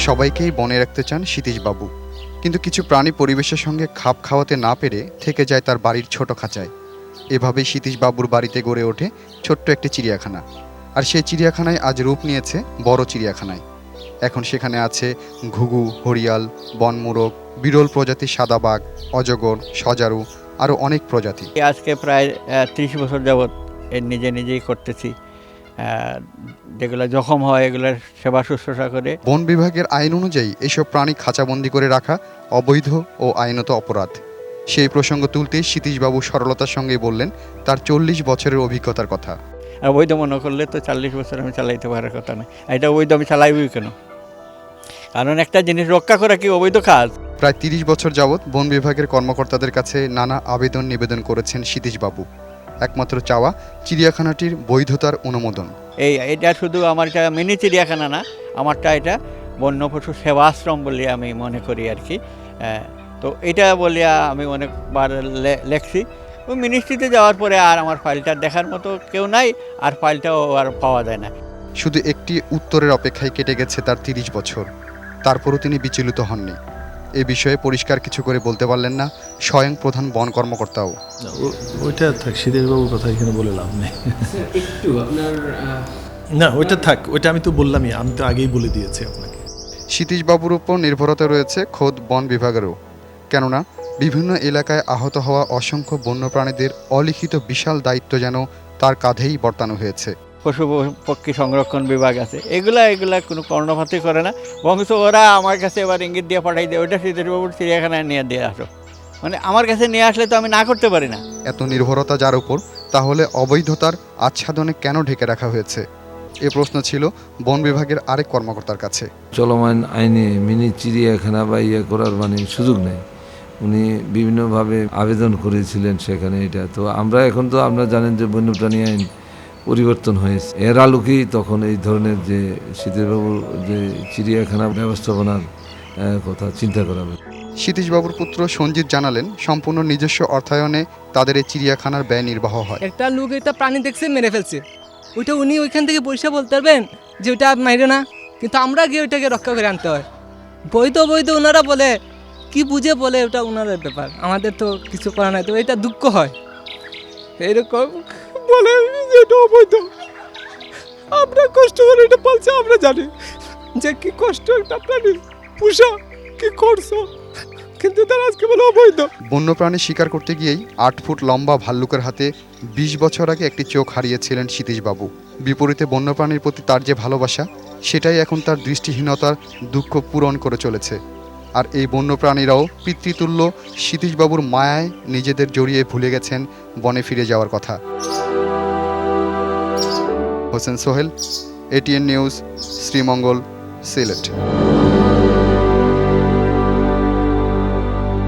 সবাইকেই বনে রাখতে চান সতীশবাবু, কিন্তু কিছু প্রাণী পরিবেশের সঙ্গে খাপ খাওয়াতে না পেরে থেকে যায় তার বাড়ির ছোট খাঁচায়। এভাবেই সতীশবাবুর বাড়িতে গড়ে ওঠে ছোট্ট একটি চিড়িয়াখানা। আর সেই চিড়িয়াখানায় আজ রূপ নিয়েছে বড় চিড়িয়াখানায়। এখন সেখানে আছে ঘুঘু, হরিয়াল, বনমোরগ, বিরল প্রজাতির সাদা বাঘ, অজগর, সজারু, আরও অনেক প্রজাতি। আজকে প্রায় 30 বছর যাবৎ নিজেই করতেছি। যেগুলো জখম হয় এগুলোর সেবা শুশ্রূষা করে। বন বিভাগের আইন অনুযায়ী এসব প্রাণী খাঁচাবন্দি করে রাখা অবৈধ ও আইনত অপরাধ। সেই প্রসঙ্গ তুলতেই সতীশবাবু সরলতার সঙ্গে বললেন তার 40 বছরের অভিজ্ঞতার কথা। আর অবৈধ মনে করলে তো 40 বছর আমি চালাইতে পারার কথা না। এটা অবৈধ আমি চালাইবই কেন? কারণ একটা জিনিস রক্ষা করা কি অবৈধ কাজ? প্রায় 30 বছর যাবৎ বন বিভাগের কর্মকর্তাদের কাছে নানা আবেদন নিবেদন করেছেন সতীশবাবু। একমাত্র চাওয়া চিড়িয়াখানাটির বৈধতার অনুমোদন। এটা শুধু আমার এটা মিনি চিড়িয়াখানা না, আমারটা এটা বন্য পশু সেবাশ্রম বলে আমি মনে করি আর কি। তো এটা বলিয়া আমি অনেকবার লেখছি। ওই মিনিস্ট্রিতে যাওয়ার পরে আর আমার ফাইলটা দেখার মতো কেউ নাই, আর ফাইলটাও আর পাওয়া যায় না। শুধু একটি উত্তরের অপেক্ষায় কেটে গেছে তার 30 বছর। তারপরও তিনি বিচলিত হননি। এ বিষয়ে পরিষ্কার কিছু করে বলতে পারলেন না স্বয়ং প্রধান বন কর্মকর্তাও। ওইটা থাক, সতীশবাবুর কথা এখানে বলে লাভ নেই। একটু আপনার না, ওইটা থাক, ওইটা আমি তো বললামই, আমি তো আগেই বলে দিয়েছি আপনাকে। সতীশবাবুর উপর নির্ভরতা রয়েছে খোদ বন বিভাগেরও। কেননা বিভিন্ন এলাকায় আহত হওয়া অসংখ্য বন্যপ্রাণীদের অলিখিত বিশাল দায়িত্ব যেন তার কাঁধেই বর্তানো হয়েছে। পশু পক্ষী সংরক্ষণ বিভাগ আছে, এগুলা কোনো কর্ণপাতই করে না। বংশ ওরা আমার কাছে এবার ইঙ্গিত দিয়ে পাঠাই দেয়, ওইটা সতীশবাবুর চিড়িয়াখানায় নিয়ে দিয়ে আসো। মানে আমার কাছে নিয়ে আসলে তো আমি না করতে পারি না। এত নির্ভরতা যার উপর, তাহলে অবৈধতার আচ্ছাদনে কেন ঢেকে রাখা হয়েছে? এ প্রশ্ন ছিল বন বিভাগের আরেক কর্মকর্তার কাছে। চলমান আইনে মিনি চিড়িয়াখানা বা করার সুযোগ নেই। উনি বিভিন্নভাবে আবেদন করেছিলেন সেখানে। এটা তো আমরা এখন তো আপনারা জানেন যে বন্যপ্রাণী আইন পরিবর্তন হয়েছে। এর আলোকেই তখন এই ধরনের যে সতীশবাবুর যে চিড়িয়াখানা ব্যবস্থাপনার কথা চিন্তা করা হবে। সতীশবাবুর পুত্র সঞ্জিত জানালেন সম্পূর্ণ নিজস্ব অর্থায়নে তাদের এই চিড়িয়াখানার ব্যয় নির্বাহ হয়। একটা লোক একটা প্রাণী দেখছে, মেরে ফেলছে, ওইটা উনি ওইখান থেকে পয়সা বলতে পারবেন যে ওইটা মাইরে না, কিন্তু আমরা গিয়ে ওইটাকে রক্ষা করে আনতে হয়। বৈধ ওনারা বলে, কি বুঝে বলে, ওটা ওনাদের ব্যাপার, আমাদের তো কিছু করা নাই। তো এটা দুঃখ হয়, এইরকম বলে যে এটা অবৈধ। আমরা কষ্ট করে এটা পালছি, আমরা জানি যে কি কষ্ট একটা প্রাণী পুষা, কি করছো, কিন্তু তারা আজকে বলে অবৈধ। বন্যপ্রাণী শিকার করতে গিয়েই 8 ফুট লম্বা ভাল্লুকের হাতে 20 বছর আগে একটি চোখ হারিয়েছিলেন সতীশবাবু। বিপরীতে বন্যপ্রাণীর প্রতি তার যে ভালোবাসা, সেটাই এখন তার দৃষ্টিহীনতার দুঃখ পূরণ করে চলেছে। আর এই বন্যপ্রাণীরাও পিতৃতুল্য সতীশবাবুর মায়ায় নিজেদের জড়িয়ে ভুলে গেছেন বনে ফিরে যাওয়ার কথা। Hossain Sohel, ATN news, Sreemangal, Sylhet.